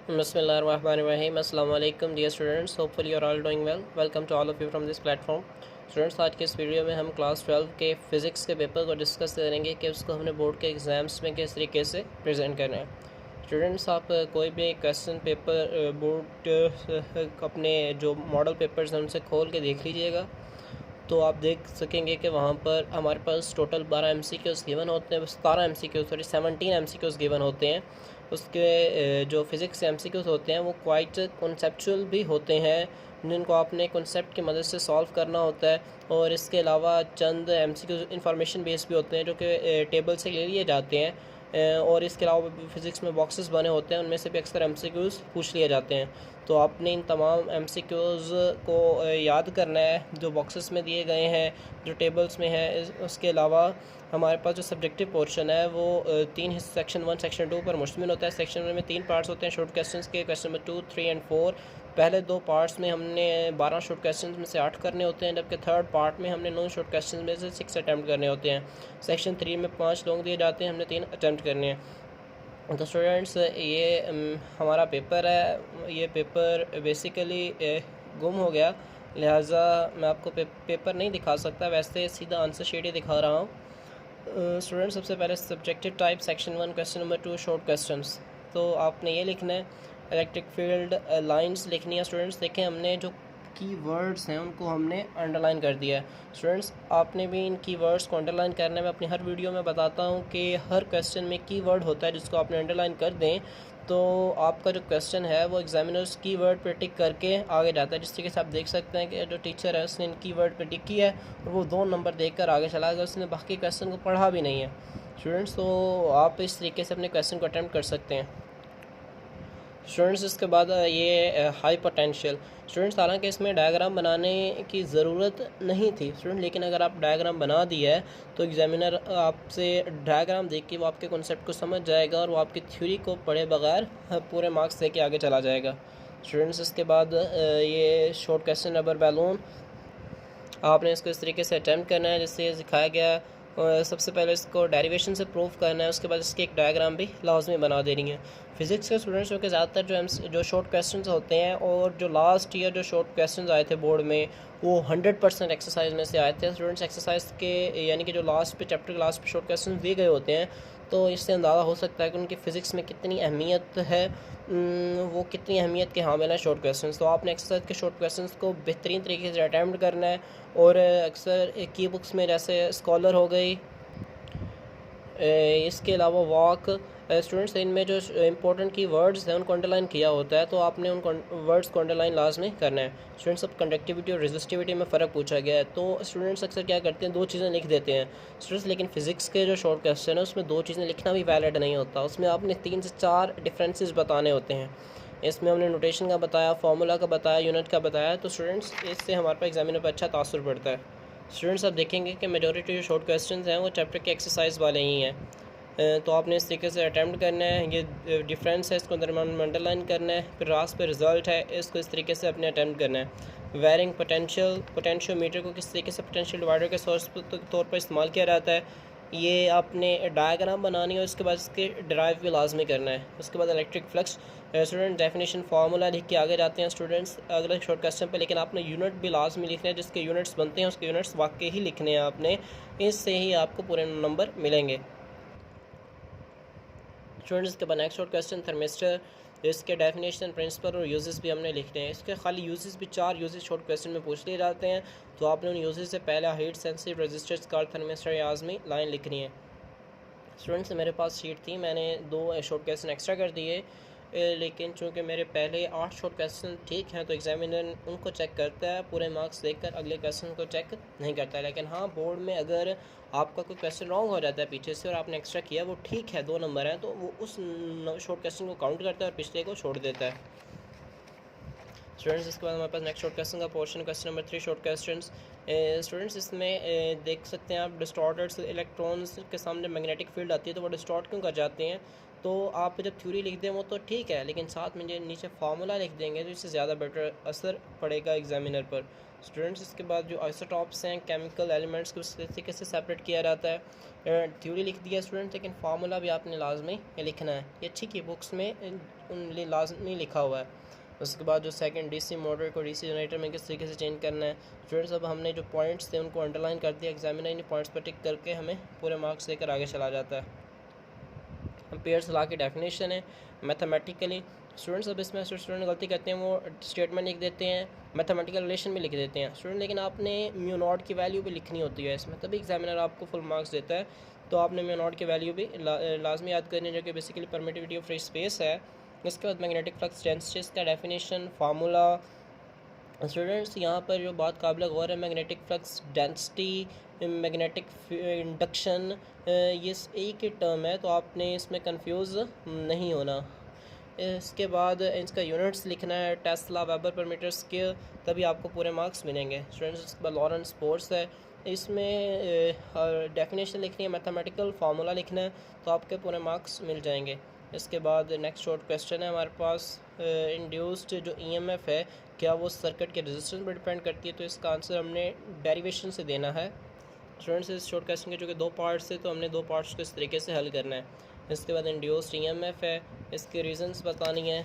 Bismillahirrahmanirrahim. Assalamu alaikum dear students. Hopefully you're all doing well. Welcome to all of you from this platform. Students आज के इस video में हम class 12 के physics के paper को डिस्कस करेंगे कि उसको हमने बोर्ड के एग्ज़ाम्स में किस तरीके से प्रेजेंट करना है। स्टूडेंट्स आप कोई भी क्वेश्चन पेपर बोर्ड अपने जो मॉडल पेपर्स हैं उनसे खोल के देख लीजिएगा, तो आप देख सकेंगे कि वहाँ पर हमारे पास टोटल 12 MCQs गिवन होते हैं, 17 MCQs गिवन होते हैं। उसके जो फ़िज़िक्स MCQs होते हैं वो क्वाइट कॉन्सेप्चुअल भी होते हैं, जिनको आपने कॉन्सेप्ट की मदद से सॉल्व करना होता है। और इसके अलावा चंद MCQs इंफॉर्मेशन बेस भी होते हैं जो कि टेबल से ले लिए जाते हैं। और इसके अलावा फ़िज़िक्स में बॉक्सेस बने होते हैं, उनमें से भी अक्सर MCQs पूछ लिए जाते हैं। तो आपने इन तमाम MCQs को याद करना है जो बॉक्सेस में दिए गए हैं, जो टेबल्स में है। उसके अलावा हमारे पास जो सब्जेक्टिव पोर्शन है वो तीन हिस्से सेक्शन 1 सेक्शन 2 पर मुश्तमिल होता है। सेक्शन 1 में 3 पार्ट्स होते हैं शॉर्ट क्वेश्चंस के, क्वेश्चन नंबर 2, 3 एंड 4। पहले 2 पार्ट्स में हमने 12 शॉर्ट क्वेश्चंस में से 8 करने होते हैं, जबकि थर्ड पार्ट में हमने 9 शॉर्ट क्वेश्चंस में से 6 अटैम्प्ट करने होते हैं। सेक्शन 3 में 5 लोग दिए जाते हैं, हमने 3 अटैम्प्ट करने हैं। तो स्टूडेंट्स ये हमारा पेपर है। ये पेपर बेसिकली गुम हो गया, लिहाजा मैं आपको पेपर नहीं दिखा सकता, वैसे सीधा आंसर शीट ही दिखा रहा हूँ। स्टूडेंट सबसे पहले subjective type section 1 question number 2 short questions. तो आपने ये लिखना है, इलेक्ट्रिक फील्ड लाइंस लिखनी है। स्टूडेंट्स देखें, हमने जो की वर्ड्स हैं उनको हमने अंडरलाइन कर दिया है। स्टूडेंट्स आपने भी इन की वर्ड्स को अंडरलाइन करना है। मैं अपनी हर वीडियो में बताता हूँ कि हर क्वेश्चन में की वर्ड होता है, जिसको आपने अंडरलाइन कर दें तो आपका जो क्वेश्चन है वो एग्जामिनर्स की वर्ड पर टिक करके आगे जाता है। जिस तरीके से आप देख सकते हैं कि जो टीचर है उसने इन की वर्ड पर टिक किया है और वो 2 नंबर देकर आगे चला गया, उसने बाकी क्वेश्चन को पढ़ा भी नहीं है। स्टूडेंट्स तो आप इस तरीके से अपने क्वेश्चन को अटैम्प्ट कर सकते हैं। स्टूडेंट्स इसके बाद ये हाई पोटेंशियल। स्टूडेंट्स हालांकि इसमें डायग्राम बनाने की ज़रूरत नहीं थी स्टूडेंट, लेकिन अगर आप डायग्राम बना दिया है तो एग्जामिनर आपसे डायग्राम देख के वो आपके कॉन्सेप्ट को समझ जाएगा और वो आपकी थ्योरी को पढ़े बगैर पूरे मार्क्स दे के आगे चला जाएगा। स्टूडेंट्स इसके बाद ये शॉर्ट क्वेश्चन रबर बैलून, आपने इसको इस तरीके से अटैम्प्ट करना है जिससे ये सिखाया गया है। सबसे पहले इसको डेरिवेशन से प्रूव करना है, उसके बाद इसकी एक डायग्राम भी लाजमी बना देनी है। फिज़िक्स के स्टूडेंट्स के ज़्यादातर जो शॉर्ट क्वेश्चंस होते हैं और जो लास्ट ईयर जो शॉर्ट क्वेश्चंस आए थे बोर्ड में वो 100% एक्सरसाइज में से आए थे। स्टूडेंट्स एक्सरसाइज के यानी कि जो लास्ट पे चैप्टर के लास्ट पे शॉर्ट क्वेश्चन दिए गए होते हैं, तो इससे अंदाज़ा हो सकता है कि उनकी फ़िज़िक्स में कितनी अहमियत है, वो कितनी अहमियत के हामिल हैं शॉर्ट क्वेश्चंस। तो आपने एक्सरसाइज के शॉर्ट क्वेश्चंस को बेहतरीन तरीके से अटैम्प्ट करना है। और अक्सर की बुक्स में जैसे स्कॉलर हो गई, इसके अलावा वॉक, स्टूडेंट्स इनमें जो इंपॉर्टेंट की वर्ड्स हैं उनको अंडरलाइन किया होता है, तो आपने उन वर्ड्स को अंडरलाइन लाजमी करना है। स्टूडेंट्स अब कंडक्टिविटी और रेजिस्टिविटी में फ़र्क पूछा गया है, तो स्टूडेंट्स अक्सर क्या करते हैं, 2 चीज़ें लिख देते हैं स्टूडेंट्स। लेकिन फ़िज़िक्स के जो शॉर्ट क्वेश्चन है उसमें 2 चीज़ें लिखना भी वैलिड नहीं होता, उसमें आपने 3 से 4 डिफरेंसेस बताने होते हैं। इसमें हमने नोटेशन का बताया, फार्मूला का बताया, यूनिट का बताया, तो स्टूडेंट्स इससे हमारे पास एग्जामिनर पर अच्छा तासुर पड़ता है। स्टूडेंट्स आप देखेंगे कि मेजॉरिटी जो शॉर्ट क्वेश्चंस हैं वो चैप्टर के एक्सरसाइज वाले ही हैं, तो आपने इस तरीके से अटैम्प्ट करना है। ये डिफरेंस है, इसको दरमियान में अंडरलाइन करना है। फिर रास पे रिजल्ट है, इसको इस तरीके से अपने अटैम्प्ट करना है। वेरिंग पोटेंशियल, पोटेंशियोमीटर को किस तरीके से पोटेंशियल डिवाइडर के सोर्स के तौर पर इस्तेमाल किया जाता है, ये आपने डायग्राम बनानी है। उसके बाद इसके ड्राइव भी लाजमी करना है। उसके बाद electric flux, student definition formula लिख के आगे जाते हैं स्टूडेंट्स अगले शॉर्ट क्वेश्चन पे, लेकिन आपने यूनिट भी लाजमी लिखना है, जिसके यूनिट्स बनते हैं उसके यूनिट्स वाकई ही लिखने हैं आपने, इससे ही आपको पूरे नंबर मिलेंगे। स्टूडेंट्स के बाद नेक्स्ट शॉर्ट क्वेश्चन थर्मिस्टर, इसके डेफिनेशन, प्रिंसिपल और यूजेस भी हमने लिखने हैं। इसके खाली यूजेस भी 4 यूजेस शॉर्ट क्वेश्चन में पूछ लिए जाते हैं, तो आपने उन यूजेस से पहले heat sensitive resistors called thermistor या आज़मी लाइन लिखनी है। स्टूडेंट्स मेरे पास शीट थी, मैंने 2 शॉर्ट क्वेश्चन एक्स्ट्रा कर दिए, लेकिन चूँकि मेरे पहले 8 शॉर्ट क्वेश्चन ठीक हैं तो एग्जामिनर उनको चेक करता है, पूरे मार्क्स देखकर अगले क्वेश्चन को चेक नहीं करता है। लेकिन हाँ, बोर्ड में अगर आपका कोई क्वेश्चन रॉन्ग हो जाता है पीछे से और आपने एक्स्ट्रा किया, वो ठीक है 2 नंबर हैं, तो वो उस शॉर्ट क्वेश्चन को काउंट करता है और पिछले को छोड़ देता है। स्टूडेंट्स इसके बाद हमारे पास नेक्स्ट शॉर्ट क्वेश्चन का portion, question number 3 short questions. Students इसमें देख सकते हैं आप, डिस्टॉर्टेड इलेक्ट्रॉन्स के सामने मैग्नेटिक फील्ड आती है तो वो डिस्टॉर्ट क्यों कर जाते हैं, तो आप जब थ्योरी लिख दें वो तो ठीक है, लेकिन साथ में जो नीचे फार्मूला लिख देंगे तो इससे ज़्यादा बेटर असर पड़ेगा एग्जामिनर पर। स्टूडेंट्स, इसके बाद जो आइसोटॉप्स हैं, केमिकल एलिमेंट्स को उस तरीके से सेपरेट किया जाता है। थ्योरी लिख दिया स्टूडेंट, लेकिन फार्मूला भी आपने लाजमी लिखना है। ये ठीक है, बुक्स में लाजमी लिखा हुआ है। उसके बाद जो सेकंड डीसी मोटर को डीसी जनरेटर में किस तरीके से चेंज करना है। स्टूडेंट्स, अब हमने जो पॉइंट्स थे उनको अंडरलाइन कर दिया, एग्जामिनर इन पॉइंट्स पर टिक करके हमें पूरे मार्क्स देकर आगे चला जाता है। पेयर्स लॉ की डेफिनेशन है मैथमेटिकली। स्टूडेंट्स, अब इसमें स्टूडेंट गलती करते हैं, वो स्टेटमेंट लिख देते हैं, मैथमेटिकल रिलेशन भी लिख देते हैं स्टूडेंट, लेकिन आपने म्यू नॉट की वैल्यू भी लिखनी होती है इसमें, तभी एग्जामिनर आपको फुल मार्क्स देता है। तो आपने म्यू नॉट की वैल्यू भी लाजमी याद करनी है, जो कि basically permittivity of free space है। इसके बाद मैग्नेटिक फ्लक्स डेंसिटी का डेफिनेशन, फार्मूला। स्टूडेंट्स, यहाँ पर जो बात काबिल गौर है, magnetic flux density, magnetic induction, ये एक ही टर्म है, तो आपने इसमें कंफ्यूज नहीं होना। इसके बाद इसका यूनिट्स लिखना है, tesla, weber per metre square, तभी आपको पूरे मार्क्स मिलेंगे। स्टूडेंट्स, इसके बाद लॉरेंस फोर्स है, इसमें डेफिनेशन लिखनी है, मैथमेटिकल फार्मूला लिखना है, तो आपके पूरे मार्क्स मिल जाएंगे। इसके बाद नेक्स्ट शॉर्ट क्वेश्चन है हमारे पास, इंड्यूस्ड जो ईएमएफ है क्या वो सर्किट के रेजिस्टेंस पर डिपेंड करती है, तो इसका आंसर हमने डेरिवेशन से देना है। स्टूडेंट्स, इस शॉर्ट क्वेश्चन के जो कि दो पार्ट्स है, तो हमने दो पार्ट्स को इस तरीके से हल करना है। इसके बाद इंड्यूस्ड ईएमएफ है, इसके रीजंस बतानी है।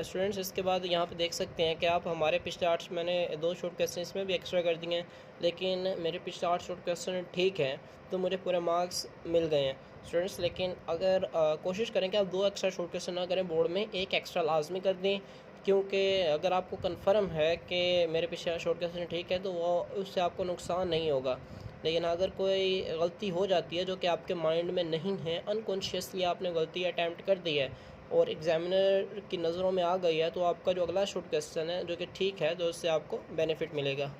स्टूडेंट्स, इसके बाद यहाँ पे देख सकते हैं कि आप हमारे पिछले 8 मैंने 2 शॉर्ट क्वेश्चन इसमें भी एक्स्ट्रा कर दिए हैं, लेकिन मेरे पिछले 8 शॉर्ट क्वेश्चन ठीक हैं, तो मुझे पूरे मार्क्स मिल गए हैं। स्टूडेंट्स, लेकिन अगर कोशिश करें कि आप 2 एक्स्ट्रा शॉर्ट क्वेश्चन ना करें, बोर्ड में एक एक्स्ट्रा लाजमी कर दें, क्योंकि अगर आपको कन्फर्म है कि मेरे पिछले शॉर्ट क्वेश्चन ठीक है तो वो उससे आपको नुकसान नहीं होगा। लेकिन अगर कोई गलती हो जाती है जो कि आपके माइंड में नहीं है, अनकॉन्शियसली आपने गलती अटैम्प्ट कर दी है और एग्जामिनर की नज़रों में आ गई है, तो आपका जो अगला शॉर्ट क्वेश्चन है जो कि ठीक है, तो उससे आपको बेनिफिट मिलेगा।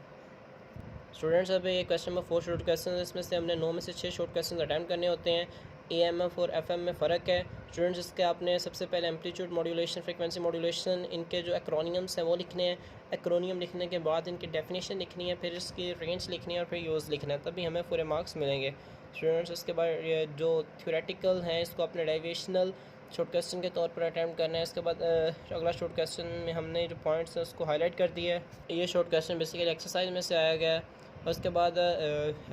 स्टूडेंट्स, अब ये क्वेश्चन में 4 शॉर्ट क्वेश्चन है, इसमें से हमने 9 में से 6 शॉर्ट क्वेश्चन अटैम्प्ट करने होते हैं। एएमएफ और एफएम में फ़र्क है स्टूडेंट्स, इसके आपने सबसे पहले एम्पलीट्यूड मॉड्यूलेशन, फ्रीक्वेंसी मॉड्यूलेशन, इनके जो एक्रोनियम्स हैं वो लिखने हैं। एक्रोनियम लिखने के बाद इनकी डेफिनेशन लिखनी है, फिर इसकी रेंज लिखनी है और फिर यूज़ लिखना है, तभी हमें पूरे मार्क्स मिलेंगे। स्टूडेंट्स, इसके बाद जो थ्योरेटिकल हैं इसको अपने डेरिवेशनल शॉर्ट क्वेश्चन के तौर पर अटैम्प्ट करना है। इसके बाद अगला शॉर्ट क्वेश्चन में हमने जो पॉइंट्स हैं उसको हाईलाइट कर दिया है। ये शॉर्ट क्वेश्चन बेसिकली एक्सरसाइज में से आया गया है। उसके बाद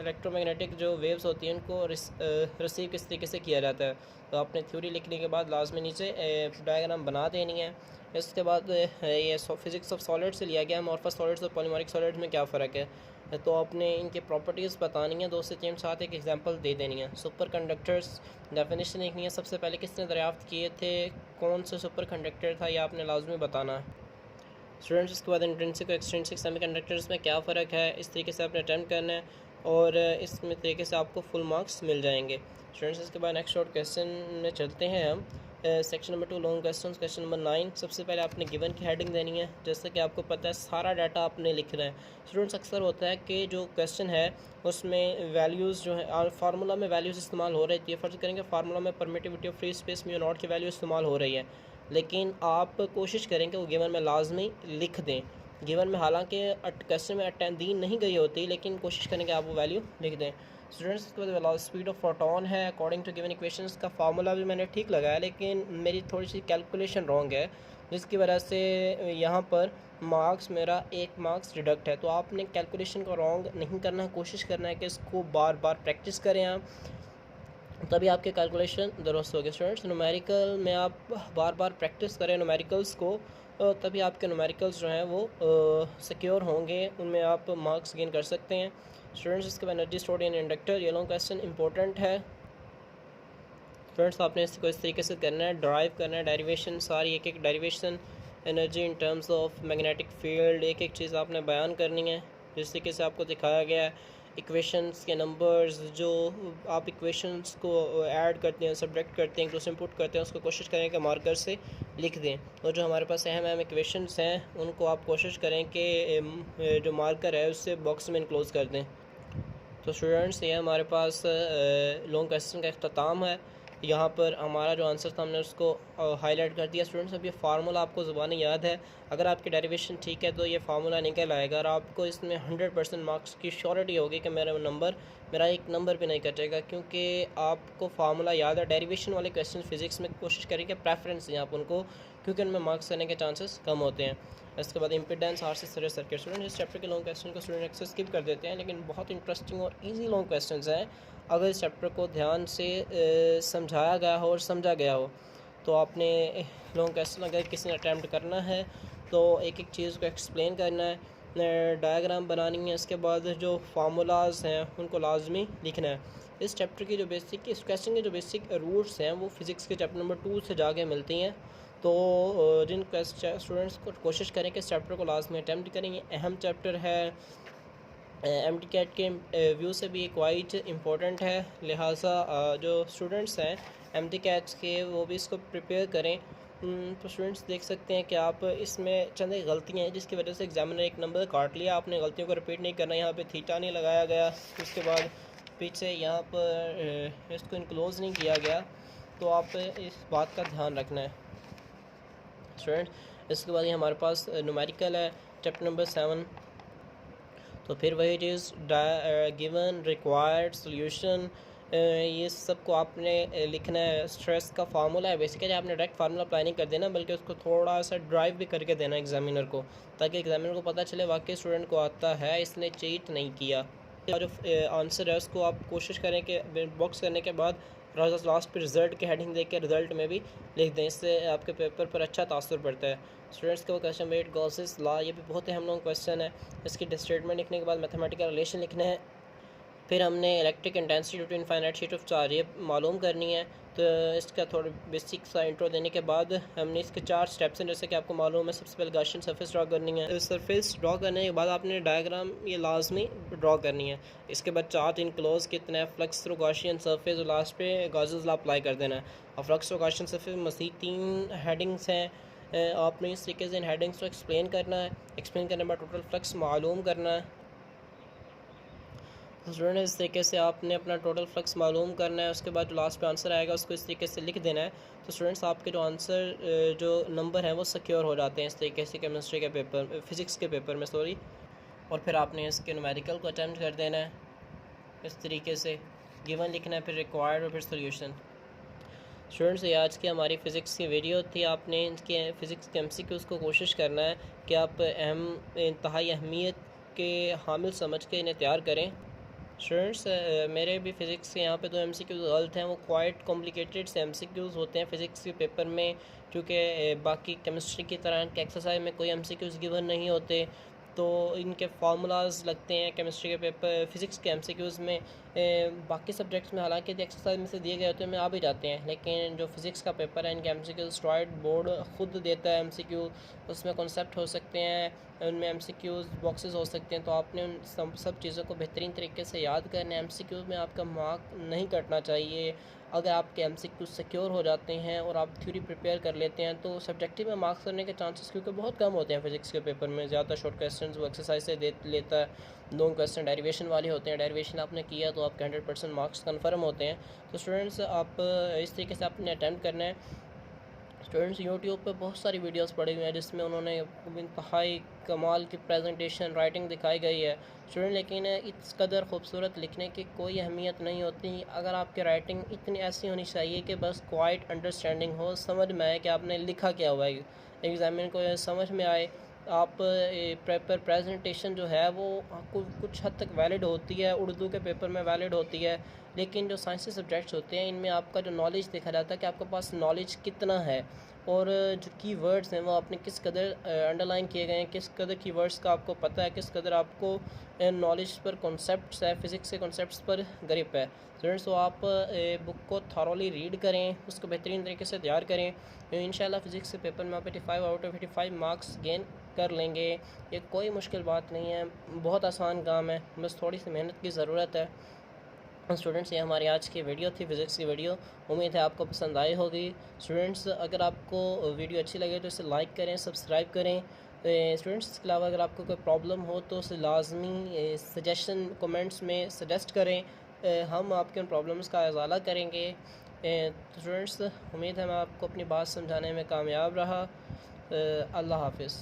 इलेक्ट्रोमैग्नेटिक जो वेव्स होती हैं उनको रिसीव किस तरीके से किया जाता है, तो आपने थ्योरी लिखने के बाद लाजमी नीचे डायग्राम बना देनी है। इसके बाद ये फिज़िक्स ऑफ सॉलिड से लिया गया है, अमॉर्फस सॉलिड्स और पॉलीमरिक सॉलिड्स में क्या फ़र्क है, तो आपने इनके प्रॉपर्टीज़ बतानी है, 2 से 3 साथ एक एग्जांपल दे देनी है। सुपर कंडक्टर्स डेफिनेशन लिखनी है, सबसे पहले किसने दरियाफ्त किए थे, कौन सा सुपर कंडक्टर था, ये आपने लाजमी बताना है। स्टूडेंट्स, इसके बाद इंट्रिंसिक और एक्सट्रिंसिक सेमीकंडक्टर्स में क्या फ़र्क है, इस तरीके से आपने अटैम्प्ट करना है और इसमें तरीके से आपको फुल मार्क्स मिल जाएंगे। स्टूडेंट्स, इसके बाद नेक्स्ट शॉर्ट क्वेश्चन में चलते हैं हम। Section number 2 long question, question number 9। सबसे पहले आपने गिवन की हेडिंग देनी है, जैसे कि आपको पता है सारा डाटा आपने लिखना है। स्टूडेंट्स, अक्सर होता है कि जो क्वेश्चन है उसमें वैल्यूज़ जो है फार्मूला में वैल्यूज़ इस्तेमाल हो रही है। फ़र्ज़ करेंगे फार्मूला में permittivity of free space mu naught की वैल्यू इस्तेमाल हो रही है, लेकिन आप कोशिश करें कि वो गिवन में लाजमी लिख दें। गिवन में हालांकि क्वेश्चन में दी नहीं गई होती, लेकिन कोशिश करें कि आप वो वैल्यू लिख दें। स्टूडेंट्स, इसके बाद वेलोसिटी स्पीड ऑफ फोटोन है अकॉर्डिंग टू गिवन इक्वेशंस का फार्मूला भी मैंने ठीक लगाया, लेकिन मेरी थोड़ी सी कैलकुलेशन रॉन्ग है, जिसकी वजह से यहाँ पर मार्क्स मेरा 1 मार्क्स डिडक्ट है। तो आपने कैलकुलेशन को रॉन्ग नहीं करना, कोशिश करना है कि इसको बार बार प्रैक्टिस करें आप, तभी आपके कैलकुलेशन दुरुस्त होगी। स्टूडेंट्स, न्यूमेरिकल में आप बार बार प्रैक्टिस करें न्यूमेरिकल्स को, तभी आपके न्यूमेरिकल्स जो हैं वो सिक्योर होंगे, उनमें आप मार्क्स गेन कर सकते हैं। स्टूडेंट्स, इसके बाद एनर्जी स्टोर्ड इन इंडक्टर, ये लॉन्ग क्वेश्चन इंपॉर्टेंट है। स्टूडेंट्स, आपने इसको इस तरीके से करना है, ड्राइव करना है, डेरिवेशन सारी एक एक derivation, energy in terms of magnetic field, एक एक चीज़ आपने बयान करनी है जिस तरीके से आपको दिखाया गया है। इक्वेशंस के नंबर्स, जो आप इक्वेशंस को ऐड करते हैं, सब्ट्रैक्ट करते हैं, एक दूसरे पुट करते हैं, उसको कोशिश करें कि मार्कर से लिख दें। और जो हमारे पास अहम इक्वेशंस हैं उनको आप कोशिश करें कि जो मार्कर है उससे बॉक्स में इनक्लोज कर दें। तो स्टूडेंट्स, ये हमारे पास लॉन्ग क्वेश्चन का अख्ताम है। यहाँ पर हमारा जो आंसर था हमने उसको हाईलाइट कर दिया। स्टूडेंट्स अब ये फार्मूला आपको ज़ुबानी याद है, अगर आपकी डेरिवेशन ठीक है तो ये फार्मूला निकल आएगा और आपको इसमें 100% मार्क्स की श्योरिटी होगी कि मेरा एक नंबर भी नहीं कटेगा, क्योंकि आपको फार्मूला याद है। डेरिवेशन वाले क्वेश्चन फिजिक्स में कोशिश करेंगे प्रेफरेंस दें आप उनको, क्योंकि उनमें मार्क्स करने के चांसेस कम होते हैं। इसके बाद impedance RC series circuit. Student इस चैप्टर के लॉन्ग क्वेश्चन को स्टूडेंट अक्सर स्किप कर देते हैं, लेकिन बहुत इंटरेस्टिंग और इजी लॉन्ग क्वेश्चंस हैं। अगर इस चैप्टर को ध्यान से समझाया गया हो और समझा गया हो तो आपने लॉन्ग क्वेश्चन अगर किसी ने अटैम्प्ट करना है तो एक एक चीज़ को एक्सप्लेन करना है, डायग्राम बनानी है, इसके बाद जो फार्मूलाज हैं उनको लाजमी लिखना है। इस चैप्टर की जो बेसिक इस क्वेश्चन के जो बेसिक रूट्स हैं वो फिज़िक्स के चैप्टर नंबर 2 से जाके मिलती हैं। तो जिन स्टूडेंट्स को कोशिश करें कि इस चैप्टर को लाजमी अटैम्प्ट करें, ये अहम चैप्टर है, MTCAT के व्यू से भी क्वाइट इम्पोर्टेंट है, लिहाजा जो स्टूडेंट्स हैं MTCAT के वो भी इसको प्रिपेयर करें। तो स्टूडेंट्स देख सकते हैं कि आप इसमें चंद गलतियाँ हैं जिसकी वजह से एग्जामिनर एक नंबर काट लिया। आपने गलतियों को रिपीट नहीं करना। यहाँ पे थीटा नहीं लगाया गया, उसके बाद पीछे यहाँ पर इसको इनक्लोज नहीं किया गया, तो आप इस बात का ध्यान रखना है स्टूडेंट। इसके बाद ये हमारे पास न्यूमेरिकल है चैप्टर नंबर 7। तो फिर वही चीज़ गिवन रिक्वायर्ड सोल्यूशन, ये सब को आपने लिखना है। स्ट्रेस का फार्मूला है, बेसिकली आपने डायरेक्ट फार्मूला अप्लाई नहीं कर देना, बल्कि उसको थोड़ा सा ड्राइव भी करके देना एग्जामिनर को, ताकि एग्जामिनर को पता चले वाकई स्टूडेंट को आता है, इसने चीट नहीं किया। और जो आंसर है उसको आप कोशिश करें कि बॉक्स करने के बाद लास्ट पे रिज़ल्ट की हेडिंग देख के रिज़ल्ट में भी लिख दें, इससे आपके पेपर पर अच्छा तासुर पड़ता है। स्टूडेंट्स का वो क्वेश्चन वेट गॉसेस लॉ, ये भी बहुत अहम लॉन्ग क्वेश्चन है। इसकी स्टेटमेंट लिखने के बाद मैथमेटिकल रिलेशन लिखने हैं, फिर हमने electric intensity due to infinite sheet of charge ये मालूम करनी है। तो इसका थोड़ा बेसिक सा इंट्रो देने के बाद हमने इसके 4 स्टेप्स हैं, जैसे कि आपको मालूम है। सबसे पहले गाशियन सरफेस ड्रॉ करनी है। सरफेस ड्रॉ करने के बाद आपने डायग्राम ये लाजमी ड्रॉ करनी है। इसके बाद चार्ज इनक्लोज कितना है, फ्लक्स थ्रू गाशियन सरफेस, और लास्ट पे गॉसेस लॉ अप्लाई कर देना है। और फ्लक्स थ्रू गाशियन सरफेस मज़ीद 3 हेडिंग्स हैं, आपने इस तरीके से इन हेडिंग्स को एक्सप्लेन करना है। एक्सप्लेन करने के बाद टोटल फ्लक्स मालूम करना है। स्टूडेंट इस तरीके से आपने अपना टोटल फ्लक्स मालूम करना है। उसके बाद जो लास्ट पे आंसर आएगा उसको इस तरीके से लिख देना है। तो स्टूडेंट्स आपके जो आंसर जो नंबर हैं वो सिक्योर हो जाते हैं इस तरीके से केमिस्ट्री के पेपर, फिज़िक्स के पेपर में सॉरी। और फिर आपने इसके न्यूमेरिकल को अटैम्प्ट कर देना है इस तरीके से, गिवन लिखना है, फिर रिक्वायर्ड और फिर सोल्यूशन। स्टूडेंट्स ये आज की हमारी फ़िज़िक्स की वीडियो थी। आपने इनके फ़िज़िक्स के MCQs को कोशिश करना है कि आप इंतहाई अहमियत के हामिल समझ के इन्हें तैयार करें। स्टूडेंट्स मेरे भी फ़िज़िक्स के यहाँ पे 2 MCQs गलत हैं, वो क्वाइट कॉम्प्लिकेटेड से MCQs होते हैं फ़िज़िक्स के पेपर में, क्योंकि बाकी केमिस्ट्री की तरह के एक्सरसाइज में कोई MCQs गिवन नहीं होते, तो इनके फार्मूलाज लगते हैं केमिस्ट्री के पेपर फ़िज़िक्स के MCQs में। बाकी सब्जेक्ट्स में हालांकि एक्सरसाइज में से दिए गए होते हैं, में आ भी जाते हैं, लेकिन जो फ़िज़िक्स का पेपर है इनके MCQs स्ट्राइड बोर्ड ख़ुद देता है MCQ, उसमें कॉन्सेप्ट हो सकते हैं, उनमें MCQs बॉक्सेस हो सकते हैं। तो आपने उन सब चीज़ों को बेहतरीन तरीके से याद करना है। MCQ में आपका मार्क नहीं कटना चाहिए। अगर आपके MCQ सिक्योर हो जाते हैं और आप थ्योरी प्रिपेयर कर लेते हैं तो सब्जेक्टिव में मार्क्स करने के चांसेस क्योंकि बहुत कम होते हैं फ़िज़िक्स के पेपर में। ज़्यादा शॉर्ट क्वेश्चन वो एक्सरसाइज से दे लेता है, लॉन्ग क्वेश्चन डेरिवेशन वाले होते हैं, डेरिवेशन आपने किया तो आपके 100% मार्क्स कन्फर्म होते हैं। तो स्टूडेंट्स आप इस तरीके से आपने अटैम्प्ट करना है। स्टूडेंट्स यूट्यूब पे बहुत सारी वीडियोस पड़ी हुई हैं जिसमें उन्होंने इंतहाई कमाल की प्रेजेंटेशन राइटिंग दिखाई गई है स्टूडेंट, लेकिन इस कदर खूबसूरत लिखने की कोई अहमियत नहीं होती। अगर आपकी राइटिंग इतनी ऐसी होनी चाहिए कि बस क्वाइट अंडरस्टैंडिंग हो, समझ में आए कि आपने लिखा क्या हुआ है, एग्जामिनर को समझ में आए। आप पेपर प्रेजेंटेशन जो है वो आपको कुछ हद तक वैलिड होती है, उर्दू के पेपर में वैलिड होती है, लेकिन जो साइंसी सब्जेक्ट्स होते हैं इनमें आपका जो नॉलेज देखा जाता है कि आपके पास नॉलेज कितना है, और जो की वर्ड्स हैं वो आपने किस कदर अंडरलाइन किए गए हैं, किस कदर की वर्ड्स का आपको पता है, किस कदर आपको नॉलेज पर कॉन्सेप्ट्स है, फ़िज़िक्स के कॉन्सेप्ट्स पर ग्रिप है। स्टूडेंट्स तो आप बुक को थॉरोली रीड करें, उसको बेहतरीन तरीके से तैयार करें, इंशाल्लाह फ़िज़िक्स के पेपर में आप 85 आउट ऑफ 85 मार्क्स गेन कर लेंगे। ये कोई मुश्किल बात नहीं है, बहुत आसान काम है, बस थोड़ी सी मेहनत की ज़रूरत है। स्टूडेंट्स ये हमारी आज की वीडियो थी, फ़िज़िक्स की वीडियो, उम्मीद है आपको पसंद आई होगी। स्टूडेंट्स अगर आपको वीडियो अच्छी लगे तो इसे लाइक करें, सब्सक्राइब करें। स्टूडेंट्स इसके अलावा अगर आपको कोई प्रॉब्लम हो तो उसे लाजमी सजेशन कमेंट्स में सजेस्ट करें, हम आपके उन प्रॉब्लम्स का इजाला करेंगे। स्टूडेंट्स, उम्मीद है मैं आपको अपनी बात समझाने में कामयाब रहा। अल्लाह हाफिज़।